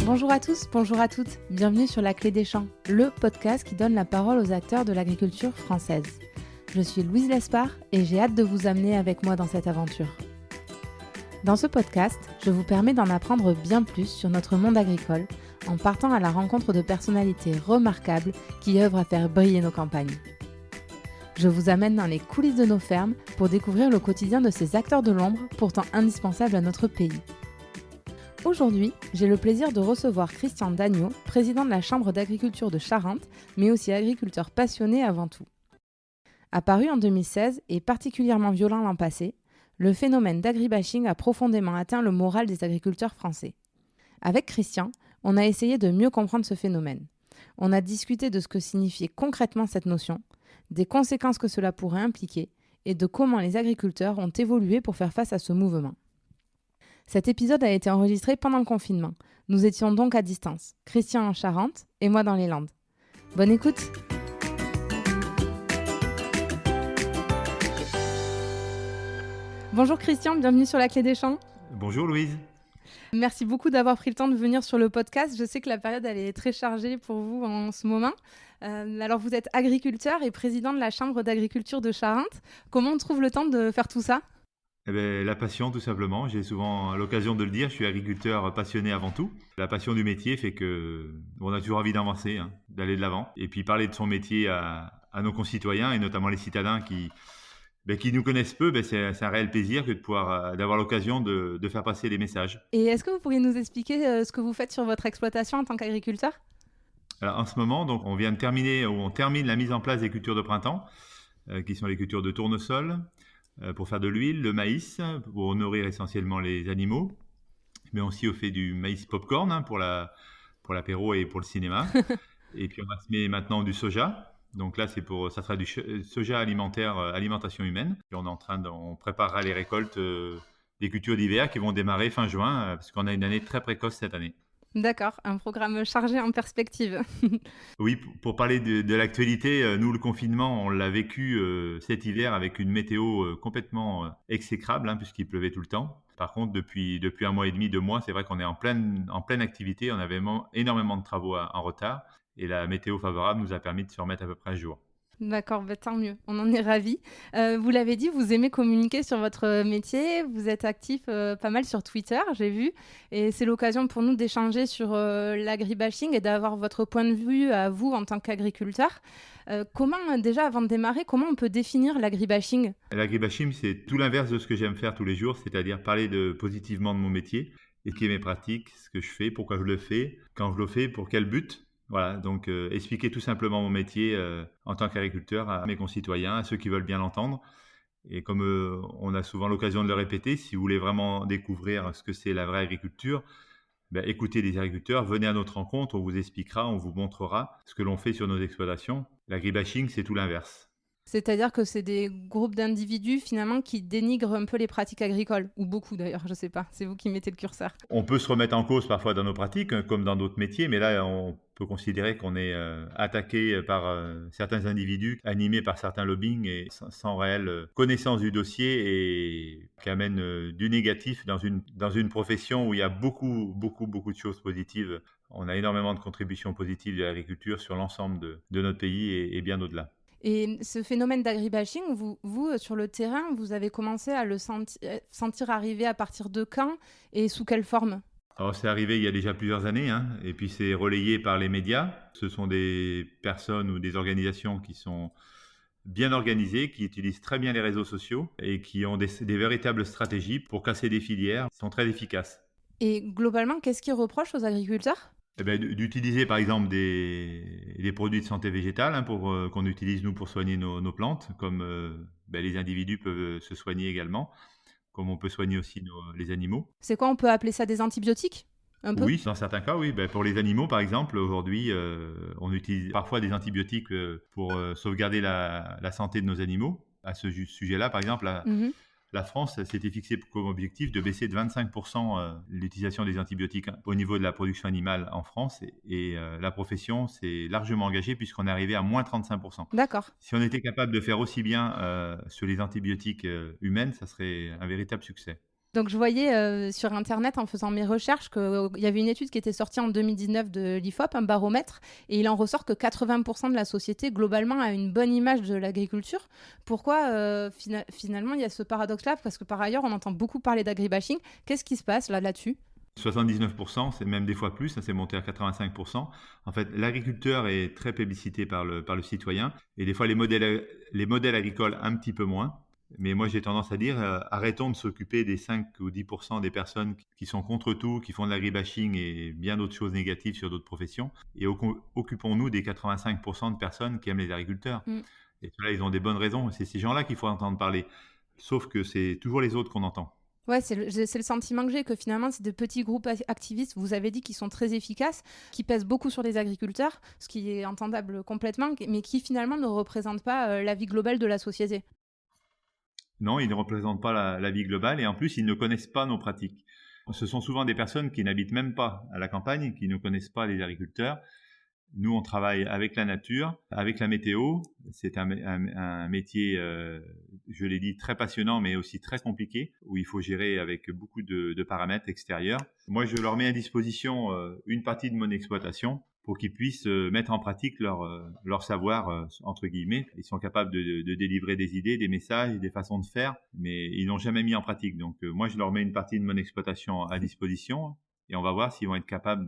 Bonjour à tous, bonjour à toutes, bienvenue sur La Clé des Champs, le podcast qui donne la parole aux acteurs de l'agriculture française. Je suis Louise Lespard et j'ai hâte de vous amener avec moi dans cette aventure. Dans ce podcast, je vous permets d'en apprendre bien plus sur notre monde agricole en partant à la rencontre de personnalités remarquables qui œuvrent à faire briller nos campagnes. Je vous amène dans les coulisses de nos fermes pour découvrir le quotidien de ces acteurs de l'ombre pourtant indispensables à notre pays. Aujourd'hui, j'ai le plaisir de recevoir Christian Dagneau, président de la Chambre d'agriculture de Charente, mais aussi agriculteur passionné avant tout. Apparu en 2016 et particulièrement violent l'an passé, le phénomène d'agribashing a profondément atteint le moral des agriculteurs français. Avec Christian, on a essayé de mieux comprendre ce phénomène. On a discuté de ce que signifiait concrètement cette notion, des conséquences que cela pourrait impliquer et de comment les agriculteurs ont évolué pour faire face à ce mouvement. Cet épisode a été enregistré pendant le confinement. Nous étions donc à distance, Christian en Charente et moi dans les Landes. Bonne écoute! Bonjour Christian, bienvenue sur La Clé des Champs. Bonjour Louise. Merci beaucoup d'avoir pris le temps de venir sur le podcast. Je sais que la période elle est très chargée pour vous en ce moment. Alors vous êtes agriculteur et président de la Chambre d'agriculture de Charente. Comment on trouve le temps de faire tout ça ? La passion tout simplement, j'ai souvent l'occasion de le dire, je suis agriculteur passionné avant tout. La passion du métier fait qu'on a toujours envie d'avancer, d'aller de l'avant. Et puis parler de son métier à nos concitoyens et notamment les citadins qui nous connaissent peu, c'est un réel plaisir que d'avoir l'occasion de faire passer des messages. Et est-ce que vous pourriez nous expliquer ce que vous faites sur votre exploitation en tant qu'agriculteur ? Alors, en ce moment, donc, on termine la mise en place des cultures de printemps, qui sont les cultures de tournesol, pour faire de l'huile, le maïs, pour nourrir essentiellement les animaux, mais aussi au fait du maïs popcorn pour l'apéro et pour le cinéma. Et puis on va semer maintenant du soja. Donc là, ça sera du soja alimentaire, alimentation humaine. Et on préparera les récoltes des cultures d'hiver qui vont démarrer fin juin, parce qu'on a une année très précoce cette année. D'accord, un programme chargé en perspective. Oui, pour parler de l'actualité, nous, le confinement, on l'a vécu cet hiver avec une météo complètement exécrable, puisqu'il pleuvait tout le temps. Par contre, depuis un mois et demi, 2 mois, c'est vrai qu'on est en pleine activité. On avait énormément de travaux en retard et la météo favorable nous a permis de se remettre à peu près à jour. D'accord, tant mieux, on en est ravis. Vous l'avez dit, vous aimez communiquer sur votre métier, vous êtes actif pas mal sur Twitter, j'ai vu, et c'est l'occasion pour nous d'échanger sur l'agribashing et d'avoir votre point de vue à vous en tant qu'agriculteur. Déjà, avant de démarrer, comment on peut définir l'agribashing ? L'agribashing, c'est tout l'inverse de ce que j'aime faire tous les jours, c'est-à-dire parler positivement de mon métier, expliquer mes pratiques, ce que je fais, pourquoi je le fais, quand je le fais, pour quel but. Voilà, donc expliquer tout simplement mon métier en tant qu'agriculteur à mes concitoyens, à ceux qui veulent bien l'entendre. Et comme on a souvent l'occasion de le répéter, si vous voulez vraiment découvrir ce que c'est la vraie agriculture, écoutez les agriculteurs, venez à notre rencontre, on vous expliquera, on vous montrera ce que l'on fait sur nos exploitations. L'agribashing, c'est tout l'inverse. C'est-à-dire que c'est des groupes d'individus finalement qui dénigrent un peu les pratiques agricoles, ou beaucoup d'ailleurs, je ne sais pas, c'est vous qui mettez le curseur. On peut se remettre en cause parfois dans nos pratiques, comme dans d'autres métiers, mais là on peut considérer qu'on est attaqué par certains individus animés par certains lobbying et sans réelle connaissance du dossier et qui amènent du négatif dans une profession où il y a beaucoup de choses positives. On a énormément de contributions positives de l'agriculture sur l'ensemble de notre pays et bien au-delà. Et ce phénomène d'agribashing, vous, sur le terrain, vous avez commencé à le sentir arriver à partir de quand et sous quelle forme ? Alors, c'est arrivé il y a déjà plusieurs années, et puis c'est relayé par les médias. Ce sont des personnes ou des organisations qui sont bien organisées, qui utilisent très bien les réseaux sociaux et qui ont des véritables stratégies pour casser des filières, qui sont très efficaces. Et globalement, qu'est-ce qu'ils reprochent aux agriculteurs ? D'utiliser par exemple des produits de santé végétale qu'on utilise nous pour soigner nos plantes, comme les individus peuvent se soigner également, comme on peut soigner aussi les animaux. C'est quoi, on peut appeler ça des antibiotiques ? Un peu ? Oui, dans certains cas, oui. Pour les animaux, par exemple, aujourd'hui, on utilise parfois des antibiotiques pour sauvegarder la santé de nos animaux. À ce sujet-là, par exemple, la France s'était fixé comme objectif de baisser de 25% l'utilisation des antibiotiques au niveau de la production animale en France. Et la profession s'est largement engagée puisqu'on est arrivé à moins 35%. D'accord. Si on était capable de faire aussi bien sur les antibiotiques humaines, ça serait un véritable succès. Donc je voyais sur Internet en faisant mes recherches qu'il y avait une étude qui était sortie en 2019 de l'IFOP, un baromètre, et il en ressort que 80% de la société globalement a une bonne image de l'agriculture. Pourquoi finalement il y a ce paradoxe-là? Parce que par ailleurs on entend beaucoup parler d'agribashing. Qu'est-ce qui se passe là-dessus? 79%, c'est même des fois plus, ça s'est monté à 85%. En fait, l'agriculteur est très plébiscité par le citoyen et des fois les modèles agricoles un petit peu moins. Mais moi, j'ai tendance à dire, arrêtons de s'occuper des 5 ou 10% des personnes qui sont contre tout, qui font de l'agribashing et bien d'autres choses négatives sur d'autres professions. Et occupons-nous des 85% de personnes qui aiment les agriculteurs. Et ceux-là, ils ont des bonnes raisons. C'est ces gens-là qu'il faut entendre parler. Sauf que c'est toujours les autres qu'on entend. Ouais, c'est le sentiment que j'ai, que finalement, c'est de petits groupes activistes, vous avez dit, qui sont très efficaces, qui pèsent beaucoup sur les agriculteurs, ce qui est entendable complètement, mais qui finalement ne représentent pas la vie globale de la société. Non, ils ne représentent pas la vie globale et en plus, ils ne connaissent pas nos pratiques. Ce sont souvent des personnes qui n'habitent même pas à la campagne, qui ne connaissent pas les agriculteurs. Nous, on travaille avec la nature, avec la météo. C'est un métier, je l'ai dit, très passionnant, mais aussi très compliqué, où il faut gérer avec beaucoup de paramètres extérieurs. Moi, je leur mets à disposition une partie de mon exploitation pour qu'ils puissent mettre en pratique leur savoir, entre guillemets. Ils sont capables de délivrer des idées, des messages, des façons de faire, mais ils n'ont jamais mis en pratique. Donc, moi, je leur mets une partie de mon exploitation à disposition et on va voir s'ils vont être capables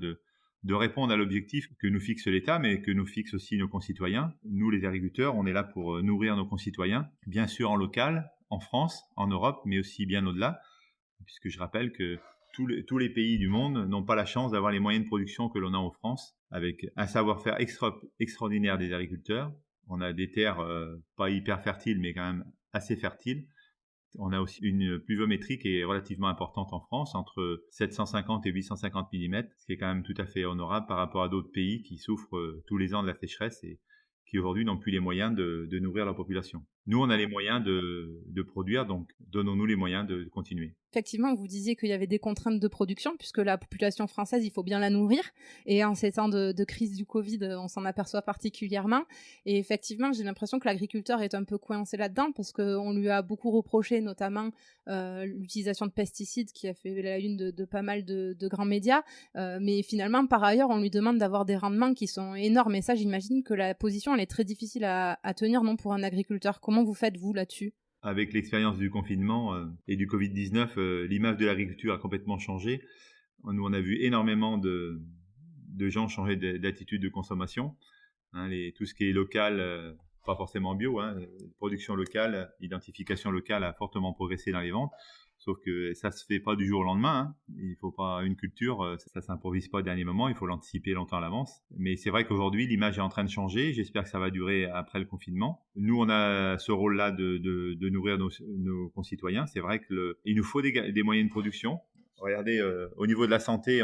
de répondre à l'objectif que nous fixe l'État, mais que nous fixent aussi nos concitoyens. Nous, les agriculteurs, on est là pour nourrir nos concitoyens, bien sûr en local, en France, en Europe, mais aussi bien au-delà, puisque je rappelle que tous les pays du monde n'ont pas la chance d'avoir les moyens de production que l'on a en France, avec un savoir-faire extraordinaire des agriculteurs. On a des terres pas hyper fertiles, mais quand même assez fertiles. On a aussi une pluviométrie qui est relativement importante en France, entre 750 et 850 mm, ce qui est quand même tout à fait honorable par rapport à d'autres pays qui souffrent tous les ans de la sécheresse et qui aujourd'hui n'ont plus les moyens de nourrir leur population. Nous, on a les moyens de produire, donc donnons-nous les moyens de continuer. Effectivement, vous disiez qu'il y avait des contraintes de production, puisque la population française, il faut bien la nourrir. Et en ces temps de crise du Covid, on s'en aperçoit particulièrement. Et effectivement, j'ai l'impression que l'agriculteur est un peu coincé là-dedans, parce qu'on lui a beaucoup reproché, notamment l'utilisation de pesticides, qui a fait la une de pas mal de grands médias. Mais finalement, par ailleurs, on lui demande d'avoir des rendements qui sont énormes. Et ça, j'imagine que la position, elle est très difficile à tenir, non, pour un agriculteur. Comment vous faites, vous, là-dessus ? Avec l'expérience du confinement et du Covid-19, l'image de l'agriculture a complètement changé. Nous, on a vu énormément de gens changer d'attitude de consommation. Tout ce qui est local, pas forcément bio, production locale, identification locale a fortement progressé dans les ventes. Sauf que ça se fait pas du jour au lendemain. Il faut pas une culture, ça s'improvise pas au dernier moment. Il faut l'anticiper longtemps à l'avance. Mais c'est vrai qu'aujourd'hui, l'image est en train de changer. J'espère que ça va durer après le confinement. Nous, on a ce rôle-là de nourrir nos concitoyens. C'est vrai qu'il nous faut des moyens de production. Regardez, au niveau de la santé,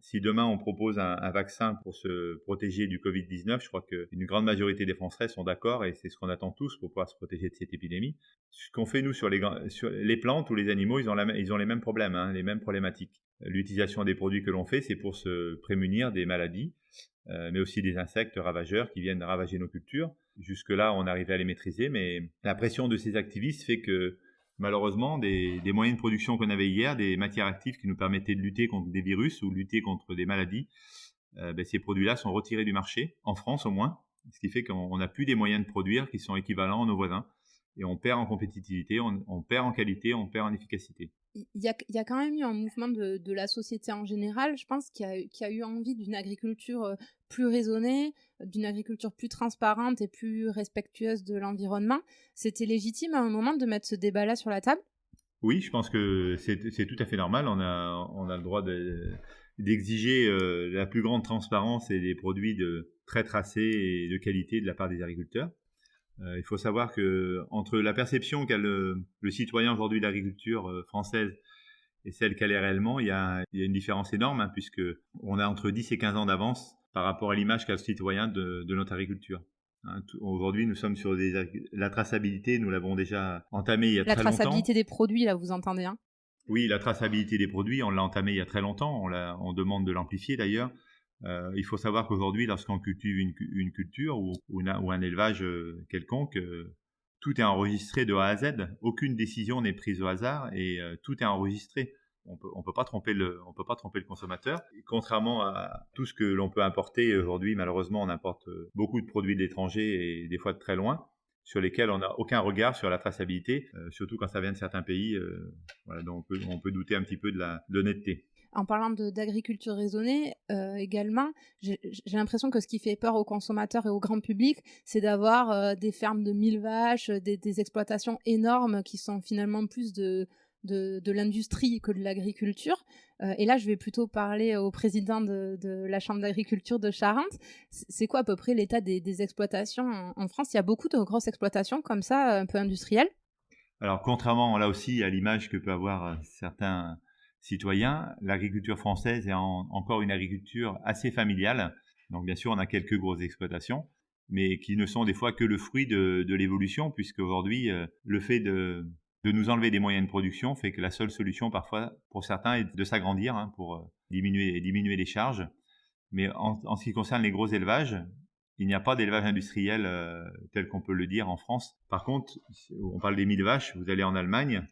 si demain on propose un vaccin pour se protéger du Covid-19, je crois qu'une grande majorité des Français sont d'accord et c'est ce qu'on attend tous pour pouvoir se protéger de cette épidémie. Ce qu'on fait nous sur les plantes ou les animaux, ils ont les mêmes problèmes, les mêmes problématiques. L'utilisation des produits que l'on fait, c'est pour se prémunir des maladies, mais aussi des insectes ravageurs qui viennent ravager nos cultures. Jusque-là, on arrivait à les maîtriser, mais la pression de ces activistes fait que malheureusement, des moyens de production qu'on avait hier, des matières actives qui nous permettaient de lutter contre des virus ou lutter contre des maladies, ces produits-là sont retirés du marché, en France au moins, ce qui fait qu'on n'a plus des moyens de produire qui sont équivalents à nos voisins. Et on perd en compétitivité, on perd en qualité, on perd en efficacité. Il y a quand même eu un mouvement de la société en général, je pense, qui a eu envie d'une agriculture plus raisonnée, d'une agriculture plus transparente et plus respectueuse de l'environnement. C'était légitime à un moment de mettre ce débat-là sur la table ? Oui, je pense que c'est tout à fait normal. On a le droit d'exiger la plus grande transparence et des produits très tracés et de qualité de la part des agriculteurs. Il faut savoir que entre la perception qu'a le citoyen aujourd'hui de l'agriculture française et celle qu'elle est réellement, il y a une différence énorme, puisque on a entre 10 et 15 ans d'avance par rapport à l'image qu'a le citoyen de notre agriculture. Aujourd'hui, nous sommes sur la traçabilité, nous l'avons déjà entamée il y a très longtemps. La traçabilité des produits, là, vous entendez, hein ? Oui, la traçabilité des produits, on l'a entamée il y a très longtemps, on demande de l'amplifier d'ailleurs. Il faut savoir qu'aujourd'hui, lorsqu'on cultive une culture ou un élevage quelconque, tout est enregistré de A à Z. Aucune décision n'est prise au hasard et tout est enregistré. On peut pas tromper le consommateur. Et contrairement à tout ce que l'on peut importer aujourd'hui, malheureusement, on importe beaucoup de produits de l'étranger et des fois de très loin, sur lesquels on n'a aucun regard sur la traçabilité, surtout quand ça vient de certains pays. Voilà, donc on peut douter un petit peu de l'honnêteté. En parlant d'agriculture raisonnée, également, j'ai l'impression que ce qui fait peur aux consommateurs et au grand public, c'est d'avoir des fermes de 1000 vaches, des exploitations énormes qui sont finalement plus de l'industrie que de l'agriculture. Et là, je vais plutôt parler au président de la Chambre d'agriculture de Charente. C'est quoi à peu près l'état des exploitations en France? Il y a beaucoup de grosses exploitations comme ça, un peu industrielles. Alors, contrairement là aussi à l'image que peut avoir certains citoyens, l'agriculture française est encore une agriculture assez familiale. Donc, bien sûr, on a quelques grosses exploitations, mais qui ne sont des fois que le fruit de l'évolution, puisque aujourd'hui, le fait de nous enlever des moyens de production fait que la seule solution parfois pour certains est de s'agrandir pour diminuer les charges. Mais en ce qui concerne les gros élevages, il n'y a pas d'élevage industriel tel qu'on peut le dire en France. Par contre, on parle des 1000 vaches, vous allez en Allemagne,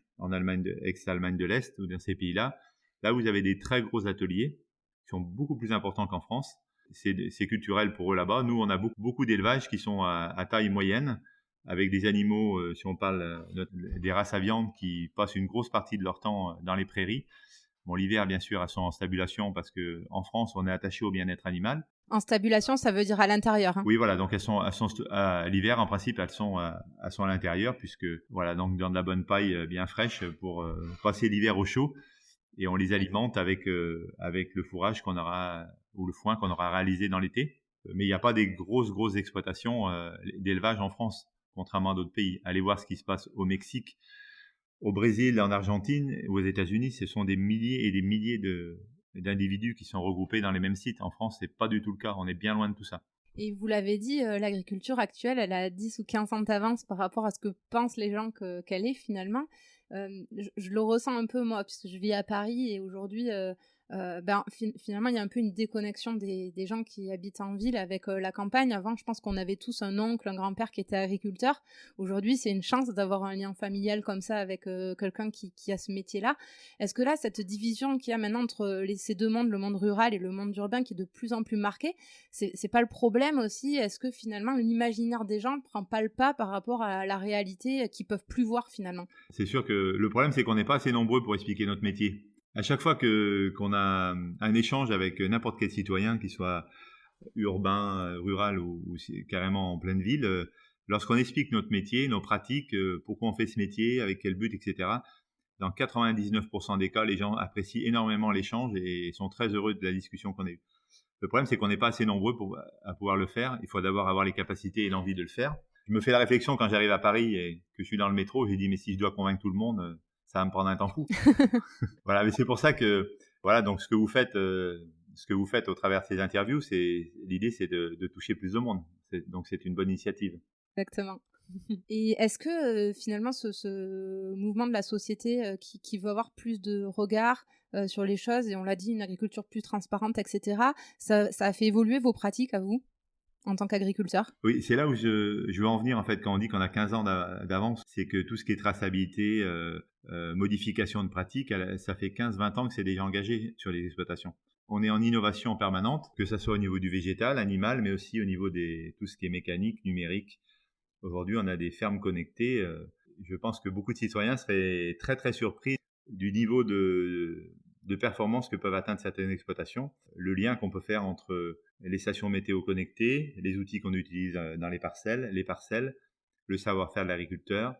ex-Allemagne de l'Est ou dans ces pays-là, là vous avez des très gros ateliers qui sont beaucoup plus importants qu'en France. C'est culturel pour eux là-bas. Nous, on a beaucoup d'élevages qui sont à taille moyenne, avec des animaux, si on parle des races à viande qui passent une grosse partie de leur temps dans les prairies. Bon, l'hiver, bien sûr, elles sont en stabulation parce qu'en France, on est attaché au bien-être animal. En stabulation, ça veut dire à l'intérieur. Oui, voilà. Donc, elles sont à l'hiver, en principe, elles sont à l'intérieur puisque, voilà, donc dans de la bonne paille bien fraîche pour passer l'hiver au chaud. Et on les alimente avec le fourrage ou le foin qu'on aura réalisé dans l'été. Mais il n'y a pas des grosses exploitations d'élevage en France, contrairement à d'autres pays. Allez voir ce qui se passe au Mexique, au Brésil, en Argentine, aux États-Unis. Ce sont des milliers et des milliers d'individus qui sont regroupés dans les mêmes sites. En France, c'est pas du tout le cas. On est bien loin de tout ça. Et vous l'avez dit, l'agriculture actuelle, elle a 10 ou 15 ans d'avance par rapport à ce que pensent les gens qu'elle est finalement. Je le ressens un peu moi, puisque je vis à Paris et aujourd'hui, finalement, il y a un peu une déconnexion des gens qui habitent en ville avec la campagne. Avant, je pense qu'on avait tous un oncle, un grand-père qui était agriculteur. Aujourd'hui, c'est une chance d'avoir un lien familial comme ça avec quelqu'un qui a ce métier-là. Est-ce que là, cette division qu'il y a maintenant entre ces deux mondes, le monde rural et le monde urbain, qui est de plus en plus marqué, c'est pas le problème aussi? Est-ce que finalement, l'imaginaire des gens ne prend pas le pas par rapport à la réalité qu'ils peuvent plus voir finalement? C'est sûr que le problème, c'est qu'on n'est pas assez nombreux pour expliquer notre métier. À chaque fois qu'on a un échange avec n'importe quel citoyen, qu'il soit urbain, rural ou carrément en pleine ville, lorsqu'on explique notre métier, nos pratiques, pourquoi on fait ce métier, avec quel but, etc., dans 99% des cas, les gens apprécient énormément l'échange et sont très heureux de la discussion qu'on a eue. Le problème, c'est qu'on n'est pas assez nombreux à pouvoir le faire. Il faut d'abord avoir les capacités et l'envie de le faire. Je me fais la réflexion quand j'arrive à Paris et que je suis dans le métro, j'ai dit, mais si je dois convaincre tout le monde, ça va me prendre un temps fou. Voilà, mais c'est pour ça que, voilà, donc ce que vous faites au travers de ces interviews, l'idée, c'est de toucher plus de monde. Donc c'est une bonne initiative. Exactement. Et est-ce que finalement ce mouvement de la société qui veut avoir plus de regard sur les choses, et on l'a dit, une agriculture plus transparente, etc., ça a fait évoluer vos pratiques à vous en tant qu'agriculteur? Oui, c'est là où je veux en venir en fait quand on dit qu'on a 15 ans d'avance, c'est que tout ce qui est traçabilité, modification de pratiques, ça fait 15-20 ans que c'est déjà engagé sur les exploitations. On est en innovation permanente, que ce soit au niveau du végétal, animal, mais aussi au niveau de tout ce qui est mécanique, numérique. Aujourd'hui, on a des fermes connectées. Je pense que beaucoup de citoyens seraient très très surpris du niveau de performance que peuvent atteindre certaines exploitations. Le lien qu'on peut faire entre les stations météo connectées, les outils qu'on utilise dans les parcelles, le savoir-faire de l'agriculteur.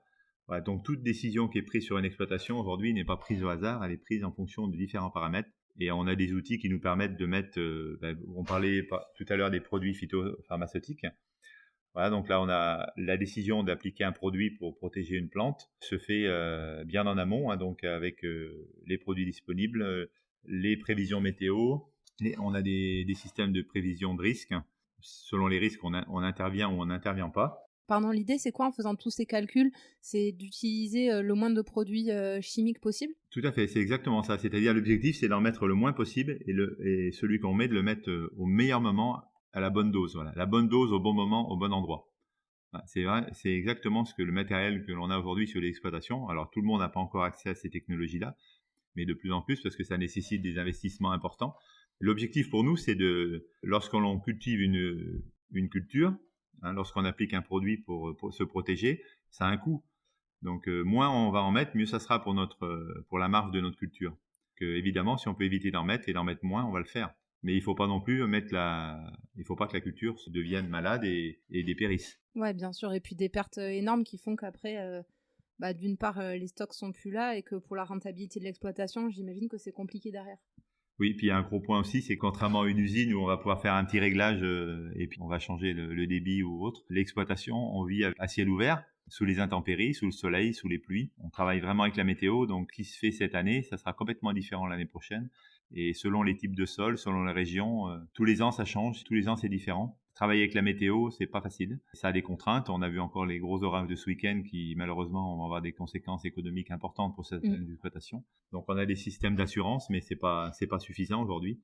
Voilà, donc toute décision qui est prise sur une exploitation aujourd'hui n'est pas prise au hasard, elle est prise en fonction de différents paramètres. Et on a des outils qui nous permettent de mettre, on parlait tout à l'heure des produits phytopharmaceutiques. Voilà, donc là, on a la décision d'appliquer un produit pour protéger une plante se fait bien en amont, donc avec les produits disponibles, les prévisions météo. On a des systèmes de prévision de risques. Selon les risques, on intervient ou on n'intervient pas. Pardon, l'idée, c'est quoi en faisant tous ces calculs? C'est d'utiliser le moins de produits chimiques possible? Tout à fait, c'est exactement ça. C'est-à-dire, l'objectif, c'est d'en mettre le moins possible et celui qu'on met, de le mettre au meilleur moment, à la bonne dose. Voilà, la bonne dose au bon moment, au bon endroit. Ouais, c'est vrai, c'est exactement ce que le matériel que l'on a aujourd'hui sur l'exploitation. Alors tout le monde n'a pas encore accès à ces technologies-là, mais de plus en plus parce que ça nécessite des investissements importants. L'objectif pour nous, c'est lorsqu'on cultive une culture, lorsqu'on applique un produit pour se protéger, ça a un coût. Donc moins on va en mettre, mieux ça sera pour la marge de notre culture. Évidemment, si on peut éviter d'en mettre et d'en mettre moins, on va le faire. Mais il faut pas non plus il faut pas que la culture se devienne malade et dépérisse. Ouais, bien sûr. Et puis des pertes énormes qui font qu'après, d'une part, les stocks sont plus là et que pour la rentabilité de l'exploitation, j'imagine que c'est compliqué derrière. Oui, puis il y a un gros point aussi, c'est contrairement à une usine où on va pouvoir faire un petit réglage et puis on va changer le débit ou autre, l'exploitation, on vit à ciel ouvert, sous les intempéries, sous le soleil, sous les pluies. On travaille vraiment avec la météo, donc ce qui se fait cette année, ça sera complètement différent l'année prochaine. Et selon les types de sol, selon les régions, tous les ans ça change, tous les ans c'est différent. Travailler avec la météo, c'est pas facile. Ça a des contraintes. On a vu encore les gros orages de ce week-end qui, malheureusement, vont avoir des conséquences économiques importantes pour certaines exploitations. Donc, on a des systèmes d'assurance, mais c'est pas suffisant aujourd'hui.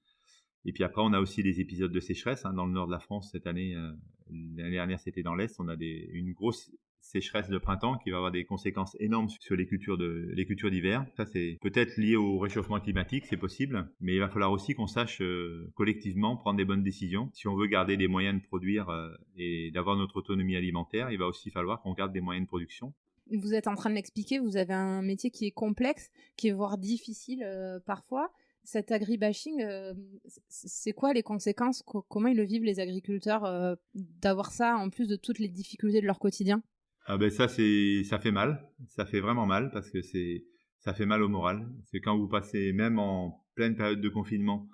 Et puis après, on a aussi des épisodes de sécheresse dans le nord de la France cette année. L'année dernière, c'était dans l'est. On a une grosse sécheresse de printemps qui va avoir des conséquences énormes sur les cultures d'hiver. Ça, c'est peut-être lié au réchauffement climatique, c'est possible, mais il va falloir aussi qu'on sache collectivement prendre des bonnes décisions. Si on veut garder des moyens de produire et d'avoir notre autonomie alimentaire, il va aussi falloir qu'on garde des moyens de production. Vous êtes en train de l'expliquer, vous avez un métier qui est complexe, qui est voire difficile parfois. Cet agribashing, c'est quoi les conséquences? Comment ils le vivent les agriculteurs d'avoir ça en plus de toutes les difficultés de leur quotidien? Ah ben ça fait mal, ça fait vraiment mal parce que ça fait mal au moral. C'est quand vous passez même en pleine période de confinement,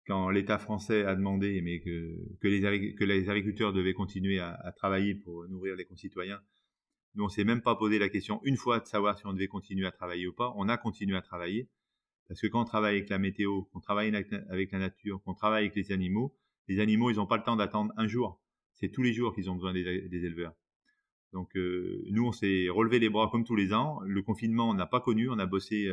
quand l'État français a demandé mais que les agriculteurs devaient continuer à travailler pour nourrir les concitoyens. Nous on s'est même pas posé la question une fois de savoir si on devait continuer à travailler ou pas. On a continué à travailler parce que quand on travaille avec la météo, qu'on travaille avec la nature, qu'on travaille avec les animaux ils n'ont pas le temps d'attendre un jour. C'est tous les jours qu'ils ont besoin des éleveurs. Donc nous, on s'est relevé les bras comme tous les ans. Le confinement, on n'a pas connu. On a bossé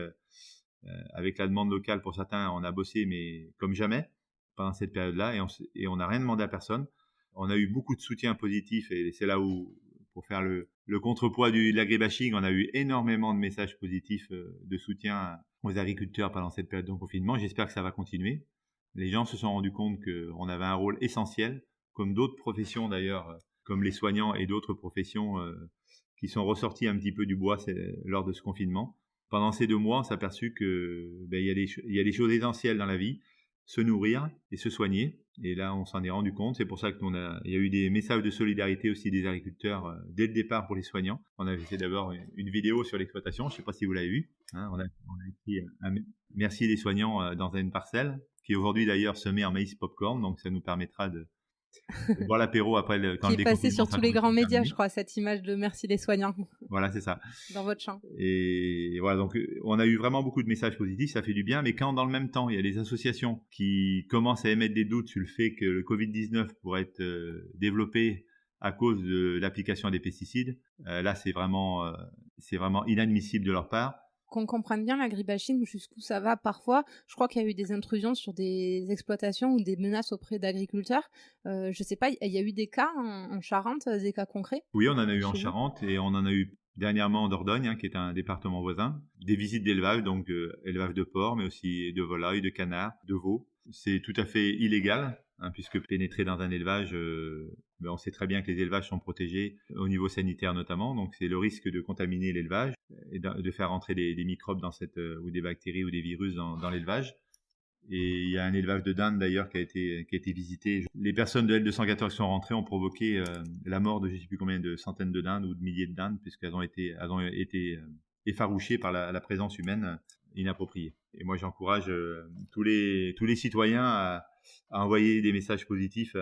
avec la demande locale pour certains. On a bossé, mais comme jamais pendant cette période-là. Et on n'a rien demandé à personne. On a eu beaucoup de soutien positif. Et c'est là où, pour faire le contrepoids de l'agribashing, on a eu énormément de messages positifs de soutien aux agriculteurs pendant cette période de confinement. J'espère que ça va continuer. Les gens se sont rendus compte qu'on avait un rôle essentiel, comme d'autres professions d'ailleurs, comme les soignants et d'autres professions qui sont ressorties un petit peu du bois lors de ce confinement. Pendant ces 2 mois, on s'est aperçu qu'il y a des choses essentielles dans la vie, se nourrir et se soigner. Et là, on s'en est rendu compte. C'est pour ça qu'il y a eu des messages de solidarité aussi des agriculteurs dès le départ pour les soignants. On avait fait d'abord une vidéo sur l'exploitation. Je ne sais pas si vous l'avez vue. On a écrit un merci les soignants dans une parcelle qui aujourd'hui d'ailleurs se met en maïs popcorn. Donc ça nous permettra de boire l'apéro après quand qui est passé sur tous les grands médias, je crois, cette image de merci les soignants. Voilà, c'est ça. Dans votre champ. Et voilà, donc on a eu vraiment beaucoup de messages positifs, ça fait du bien, mais quand dans le même temps, il y a des associations qui commencent à émettre des doutes sur le fait que le Covid-19 pourrait être développé à cause de l'application des pesticides, là c'est vraiment inadmissible de leur part. Qu'on comprenne bien l'agribashing, jusqu'où ça va parfois. Je crois qu'il y a eu des intrusions sur des exploitations ou des menaces auprès d'agriculteurs. Je sais pas, il y a eu des cas en Charente, des cas concrets? Oui, on en a eu en Charente et on en a eu dernièrement en Dordogne, qui est un département voisin. Des visites d'élevage, donc élevage de porcs, mais aussi de volailles, de canards, de veaux. C'est tout à fait illégal, puisque pénétrer dans un élevage, on sait très bien que les élevages sont protégés au niveau sanitaire notamment, donc c'est le risque de contaminer l'élevage et de faire entrer des microbes ou des bactéries ou des virus dans l'élevage. Et il y a un élevage de dindes d'ailleurs qui a été visité. Les personnes de L214 qui sont rentrées ont provoqué la mort de je ne sais plus combien de centaines de dindes ou de milliers de dindes puisqu'elles ont été effarouchées par la présence humaine inappropriée. Et moi j'encourage tous les citoyens à envoyer des messages positifs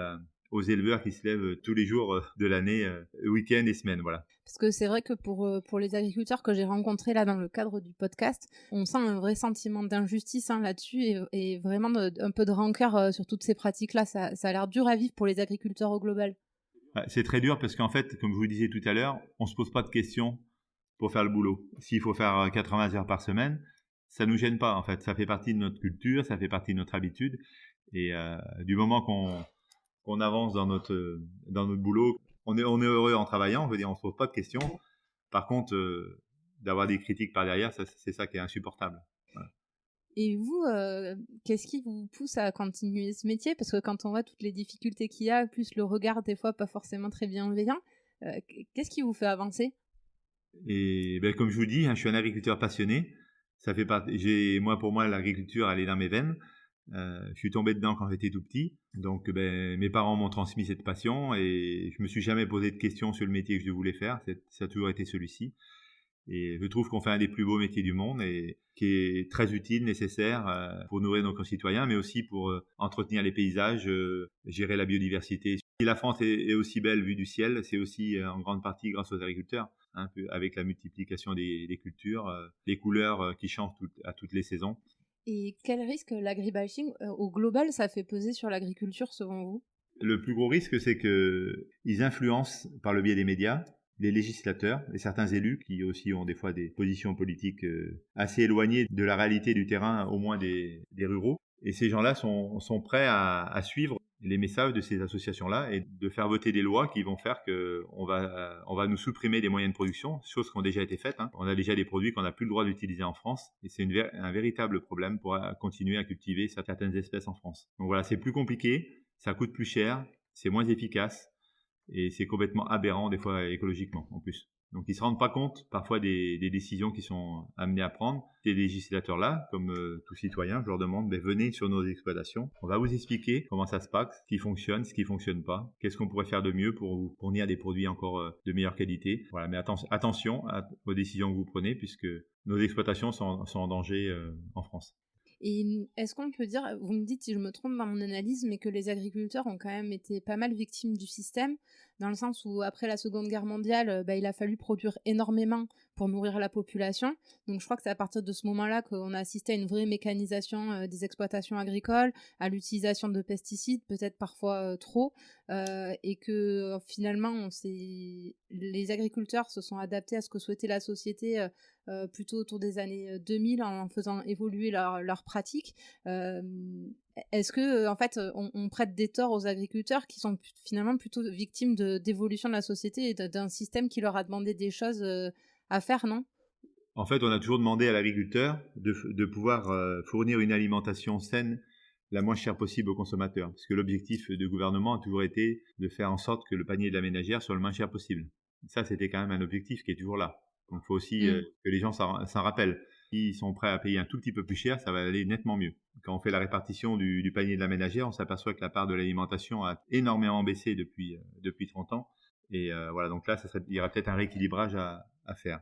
aux éleveurs qui se lèvent tous les jours de l'année, week-end et semaine, voilà. Parce que c'est vrai que pour les agriculteurs que j'ai rencontrés là dans le cadre du podcast, on sent un vrai sentiment d'injustice là-dessus et vraiment un peu de rancœur sur toutes ces pratiques-là. Ça a l'air dur à vivre pour les agriculteurs au global. C'est très dur parce qu'en fait, comme je vous disais tout à l'heure, on ne se pose pas de questions pour faire le boulot. S'il faut faire 80 heures par semaine, ça ne nous gêne pas en fait. Ça fait partie de notre culture, ça fait partie de notre habitude. Et du moment qu'on avance dans notre boulot, on est heureux en travaillant, je veux dire, on se pose pas de questions. Par contre, d'avoir des critiques par derrière, c'est ça qui est insupportable. Voilà. Et vous, qu'est-ce qui vous pousse à continuer ce métier? Parce que quand on voit toutes les difficultés qu'il y a, plus le regard des fois pas forcément très bienveillant, qu'est-ce qui vous fait avancer? Et ben, comme je vous dis, hein, je suis un agriculteur passionné. Ça fait partie. Moi, pour moi, l'agriculture, elle est dans mes veines. Je suis tombé dedans quand j'étais tout petit. Donc, ben, mes parents m'ont transmis cette passion et je me suis jamais posé de questions sur le métier que je voulais faire. Ça a toujours été celui-ci. Et je trouve qu'on fait un des plus beaux métiers du monde et qui est très utile, nécessaire pour nourrir nos concitoyens, mais aussi pour entretenir les paysages, gérer la biodiversité. Si la France est aussi belle vue du ciel, c'est aussi en grande partie grâce aux agriculteurs, hein, avec la multiplication des cultures, les couleurs qui changent à toutes les saisons. Et quel risque l'agribashing, au global, ça fait peser sur l'agriculture selon vous? Le plus gros risque, c'est qu'ils influencent par le biais des médias les législateurs et certains élus qui aussi ont des fois des positions politiques assez éloignées de la réalité du terrain, au moins des ruraux. Et ces gens-là sont prêts à suivre les messages de ces associations-là et de faire voter des lois qui vont faire qu'on va nous supprimer des moyens de production, choses qui ont déjà été faites. Hein. On a déjà des produits qu'on n'a plus le droit d'utiliser en France et c'est un véritable problème pour continuer à cultiver certaines espèces en France. Donc voilà, c'est plus compliqué, ça coûte plus cher, c'est moins efficace. Et c'est complètement aberrant des fois écologiquement en plus. Donc ils se rendent pas compte parfois des décisions qui sont amenées à prendre. Ces législateurs-là, comme tout citoyen, je leur demande, venez sur nos exploitations. On va vous expliquer comment ça se passe, ce qui fonctionne pas, qu'est-ce qu'on pourrait faire de mieux pour vous fournir des produits encore de meilleure qualité. Voilà, mais attention aux décisions que vous prenez puisque nos exploitations sont en danger en France. Et est-ce qu'on peut dire, vous me dites si je me trompe dans mon analyse, mais que les agriculteurs ont quand même été pas mal victimes du système, dans le sens où après la Seconde Guerre mondiale, il a fallu produire énormément pour nourrir la population. Donc je crois que c'est à partir de ce moment-là qu'on a assisté à une vraie mécanisation des exploitations agricoles, à l'utilisation de pesticides, peut-être parfois trop, et que finalement les agriculteurs se sont adaptés à ce que souhaitait la société plutôt autour des années 2000 en faisant évoluer leurs pratiques. Est-ce que en fait on prête des torts aux agriculteurs qui sont finalement plutôt victimes d'évolution de la société et d'un système qui leur a demandé des choses à faire, non? En fait, on a toujours demandé à l'agriculteur de pouvoir fournir une alimentation saine la moins chère possible aux consommateurs. Parce que l'objectif du gouvernement a toujours été de faire en sorte que le panier de la ménagère soit le moins cher possible. Ça, c'était quand même un objectif qui est toujours là. Donc, il faut aussi que les gens s'en rappellent. S'ils sont prêts à payer un tout petit peu plus cher, ça va aller nettement mieux. Quand on fait la répartition du panier de la ménagère, on s'aperçoit que la part de l'alimentation a énormément baissé depuis 30 ans. Et voilà, donc là, il y aura peut-être un rééquilibrage à faire.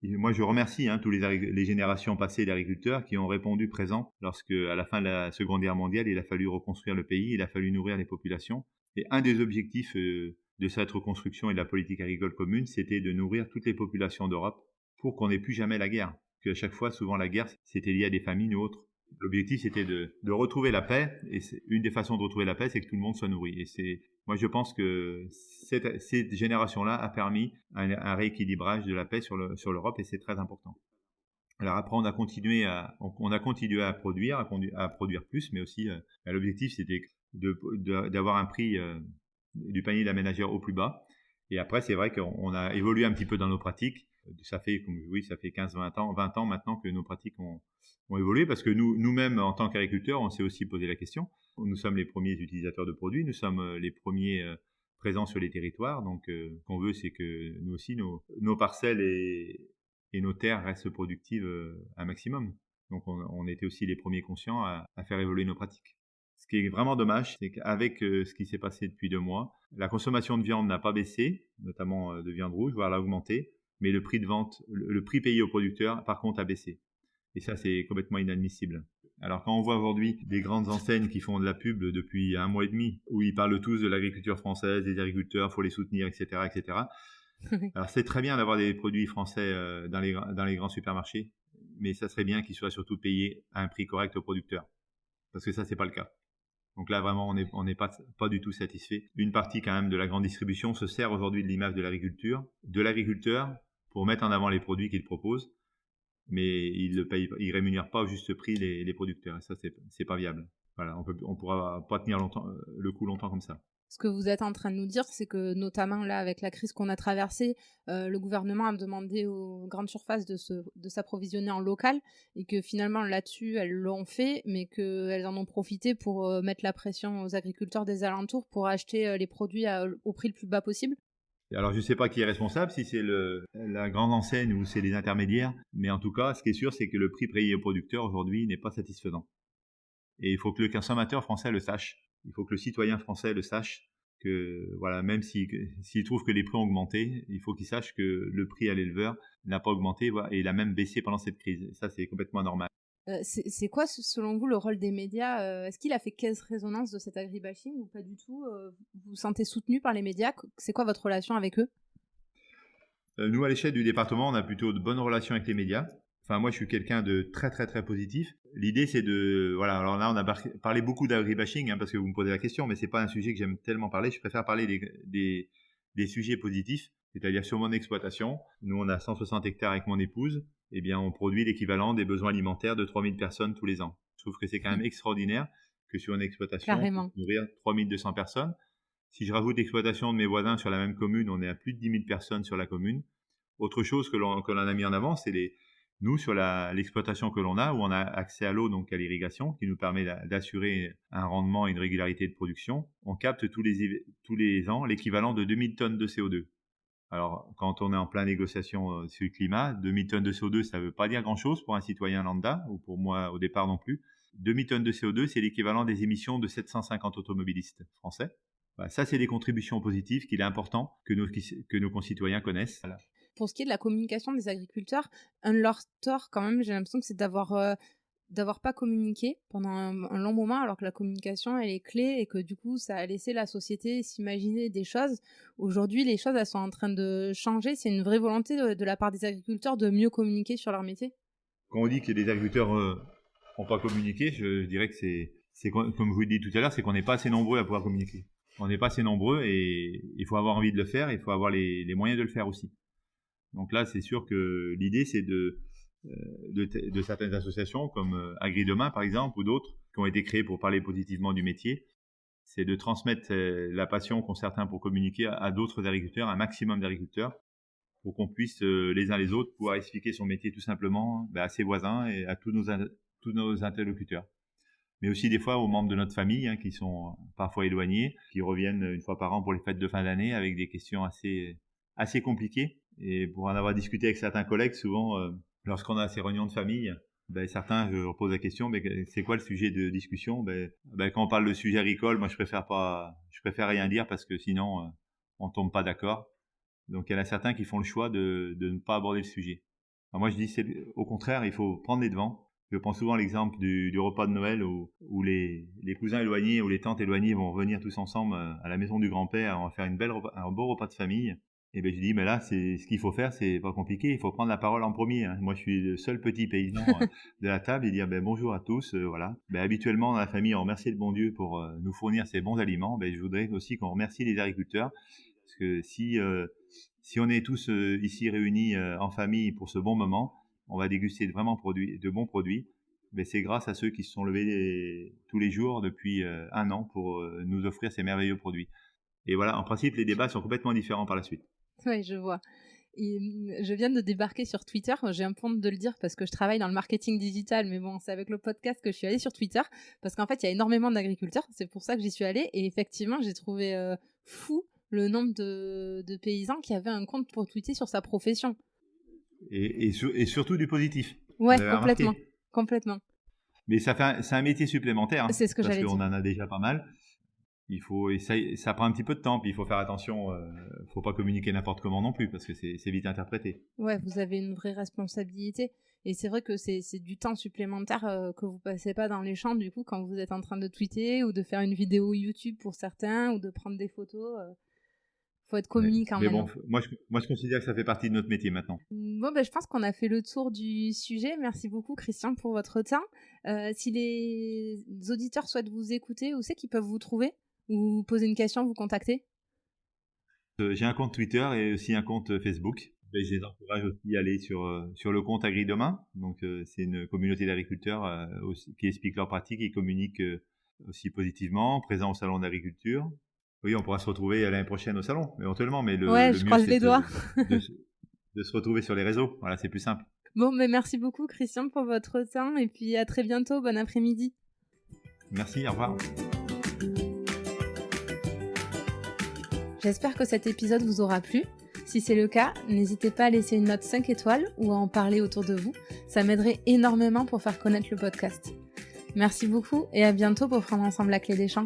Et moi, je remercie tous les générations passées d'agriculteurs qui ont répondu présent lorsque, à la fin de la Seconde Guerre mondiale, il a fallu reconstruire le pays, il a fallu nourrir les populations. Et un des objectifs de cette reconstruction et de la politique agricole commune, c'était de nourrir toutes les populations d'Europe pour qu'on n'ait plus jamais la guerre. Parce qu'à chaque fois, souvent, la guerre, c'était lié à des famines ou autres. L'objectif, c'était de retrouver la paix. Et une des façons de retrouver la paix, c'est que tout le monde soit nourri. Et moi, je pense que cette génération-là a permis un rééquilibrage de la paix sur l'Europe et c'est très important. Alors après, on a continué à produire, à produire plus, mais aussi l'objectif, c'était d'avoir un prix du panier de la ménagère au plus bas. Et après, c'est vrai qu'on a évolué un petit peu dans nos pratiques. Ça fait 15-20 ans maintenant que nos pratiques ont évolué parce que nous-mêmes, en tant qu'agriculteurs, on s'est aussi posé la question. Nous sommes les premiers utilisateurs de produits, nous sommes les premiers présents sur les territoires. Donc, ce qu'on veut, c'est que nous aussi, nos parcelles et nos terres restent productives un maximum. Donc, on était aussi les premiers conscients à faire évoluer nos pratiques. Ce qui est vraiment dommage, c'est qu'avec ce qui s'est passé depuis 2 mois, la consommation de viande n'a pas baissé, notamment de viande rouge, voire elle a augmenté, mais le prix de vente, le prix payé aux producteurs, par contre, a baissé. Et ça, c'est complètement inadmissible. Alors quand on voit aujourd'hui des grandes enseignes qui font de la pub depuis 1 mois et demi, où ils parlent tous de l'agriculture française, des agriculteurs, faut les soutenir, etc., etc. Alors c'est très bien d'avoir des produits français dans les grands supermarchés, mais ça serait bien qu'ils soient surtout payés à un prix correct aux producteurs, parce que ça, c'est pas le cas. Donc là, vraiment, on n'est pas du tout satisfait. Une partie quand même de la grande distribution se sert aujourd'hui de l'image de l'agriculteur, pour mettre en avant les produits qu'il propose, mais il rémunère pas au juste prix les producteurs. Et ça, c'est pas viable. Voilà, on pourra pas tenir le coup longtemps comme ça. Ce que vous êtes en train de nous dire, c'est que notamment là, avec la crise qu'on a traversée, le gouvernement a demandé aux grandes surfaces de s'approvisionner en local et que finalement là-dessus, elles l'ont fait, mais qu'elles en ont profité pour mettre la pression aux agriculteurs des alentours pour acheter les produits au prix le plus bas possible. Alors, je ne sais pas qui est responsable, si c'est la grande enseigne ou c'est les intermédiaires, mais en tout cas, ce qui est sûr, c'est que le prix payé aux producteurs aujourd'hui n'est pas satisfaisant. Et il faut que le consommateur français le sache. Il faut que le citoyen français le sache que, voilà, même s'il trouve que les prix ont augmenté, il faut qu'il sache que le prix à l'éleveur n'a pas augmenté et il a même baissé pendant cette crise. Et ça, c'est complètement anormal. C'est quoi, selon vous, le rôle des médias? Est-ce qu'il a fait caisse résonance de cet agribashing ou pas du tout? Vous vous sentez soutenu par les médias? C'est quoi votre relation avec eux? Nous, à l'échelle du département, on a plutôt de bonnes relations avec les médias. Enfin, moi, je suis quelqu'un de très, très, très positif. L'idée, c'est de... Voilà, alors là, on a parlé beaucoup d'agribashing, parce que vous me posez la question, mais c'est pas un sujet que j'aime tellement parler. Je préfère parler des sujets positifs, c'est-à-dire sur mon exploitation. Nous, on a 160 hectares avec mon épouse. Eh bien, on produit l'équivalent des besoins alimentaires de 3000 personnes tous les ans. Je trouve que c'est quand même extraordinaire que sur une exploitation, on puisse nourrir 3200 personnes. Si je rajoute l'exploitation de mes voisins sur la même commune, on est à plus de 10 000 personnes sur la commune. Autre chose que l'on a mis en avant, c'est nous, sur l'exploitation que l'on a, où on a accès à l'eau, donc à l'irrigation, qui nous permet d'assurer un rendement et une régularité de production, on capte tous les ans l'équivalent de 2000 tonnes de CO2. Alors, quand on est en pleine négociation sur le climat, 2000 tonnes de CO2, ça ne veut pas dire grand-chose pour un citoyen lambda, ou pour moi au départ non plus. 2000 tonnes de CO2, c'est l'équivalent des émissions de 750 automobilistes français. Voilà, ça, c'est des contributions positives qu'il est important que nos concitoyens connaissent. Voilà. Pour ce qui est de la communication des agriculteurs, un de leurs torts, quand même, j'ai l'impression que c'est d'avoir pas communiqué pendant un long moment, alors que la communication, elle est clé et que du coup, ça a laissé la société s'imaginer des choses. Aujourd'hui, les choses, elles sont en train de changer. C'est une vraie volonté de la part des agriculteurs de mieux communiquer sur leur métier. Quand on dit que les agriculteurs n'ont pas communiqué, je dirais que c'est comme je vous l'ai dit tout à l'heure, c'est qu'on n'est pas assez nombreux à pouvoir communiquer. On n'est pas assez nombreux et il faut avoir envie de le faire, il faut avoir les moyens de le faire aussi. Donc là, c'est sûr que l'idée, c'est de certaines associations comme Agri-Demain, par exemple, ou d'autres, qui ont été créées pour parler positivement du métier, c'est de transmettre la passion qu'ont certains pour communiquer à d'autres agriculteurs, un maximum d'agriculteurs, pour qu'on puisse, les uns les autres, pouvoir expliquer son métier tout simplement à ses voisins et à tous nos interlocuteurs. Mais aussi des fois aux membres de notre famille, qui sont parfois éloignés, qui reviennent une fois par an pour les fêtes de fin d'année avec des questions assez compliquées. Et pour en avoir discuté avec certains collègues, souvent, lorsqu'on a ces réunions de famille, certains, je leur pose la question, c'est quoi le sujet de discussion? Quand on parle de sujet agricole, moi je préfère rien dire parce que sinon on tombe pas d'accord. Donc il y en a certains qui font le choix de ne pas aborder le sujet. Alors moi je dis au contraire, il faut prendre les devants. Je prends souvent l'exemple du repas de Noël où les cousins éloignés ou les tantes éloignées vont venir tous ensemble à la maison du grand-père, on va faire un beau repas de famille. Et je dis, mais là, ce qu'il faut faire, c'est pas compliqué, il faut prendre la parole en premier. Moi, je suis le seul petit paysan de la table et dire, bonjour à tous, voilà. Habituellement, dans la famille, on remercie le bon Dieu pour nous fournir ces bons aliments. Je voudrais aussi qu'on remercie les agriculteurs, parce que si on est tous ici réunis en famille pour ce bon moment, on va déguster de bons produits. C'est grâce à ceux qui se sont levés tous les jours depuis un an pour nous offrir ces merveilleux produits. Et voilà, en principe, les débats sont complètement différents par la suite. Oui, je vois. Et je viens de débarquer sur Twitter. J'ai un peu honte de le dire parce que je travaille dans le marketing digital, mais bon, c'est avec le podcast que je suis allée sur Twitter parce qu'en fait, il y a énormément d'agriculteurs. C'est pour ça que j'y suis allée. Et effectivement, j'ai trouvé fou le nombre de paysans qui avaient un compte pour tweeter sur sa profession. Et surtout du positif. Ouais, complètement. Mais c'est un métier supplémentaire. C'est ce que j'allais dire. Parce qu'on en a déjà pas mal. Ça prend un petit peu de temps, puis il faut faire attention, faut pas communiquer n'importe comment non plus, parce que c'est vite interprété. Ouais, vous avez une vraie responsabilité, et c'est vrai que c'est du temps supplémentaire que vous passez pas dans les champs, du coup, quand vous êtes en train de tweeter, ou de faire une vidéo YouTube pour certains, ou de prendre des photos, faut être communicant maintenant. Mais bon, moi je considère que ça fait partie de notre métier maintenant. Bon, je pense qu'on a fait le tour du sujet. Merci beaucoup, Christian, pour votre temps. Si les auditeurs souhaitent vous écouter, où c'est qu'ils peuvent vous trouver? Ou vous poser une question, vous contacter? J'ai un compte Twitter et aussi un compte Facebook. Je les encourage aussi à aller sur le compte Agri-Demain. Donc, c'est une communauté d'agriculteurs qui expliquent leurs pratiques et communiquent aussi positivement, présent au Salon d'agriculture. Oui, on pourra se retrouver l'année prochaine au salon, éventuellement, mais le je mieux, croise c'est les doigts. de se retrouver sur les réseaux. Voilà, c'est plus simple. Bon, mais merci beaucoup Christian pour votre temps et puis à très bientôt. Bon après-midi. Merci, au revoir. J'espère que cet épisode vous aura plu. Si c'est le cas, n'hésitez pas à laisser une note 5 étoiles ou à en parler autour de vous. Ça m'aiderait énormément pour faire connaître le podcast. Merci beaucoup et à bientôt pour prendre ensemble la clé des champs.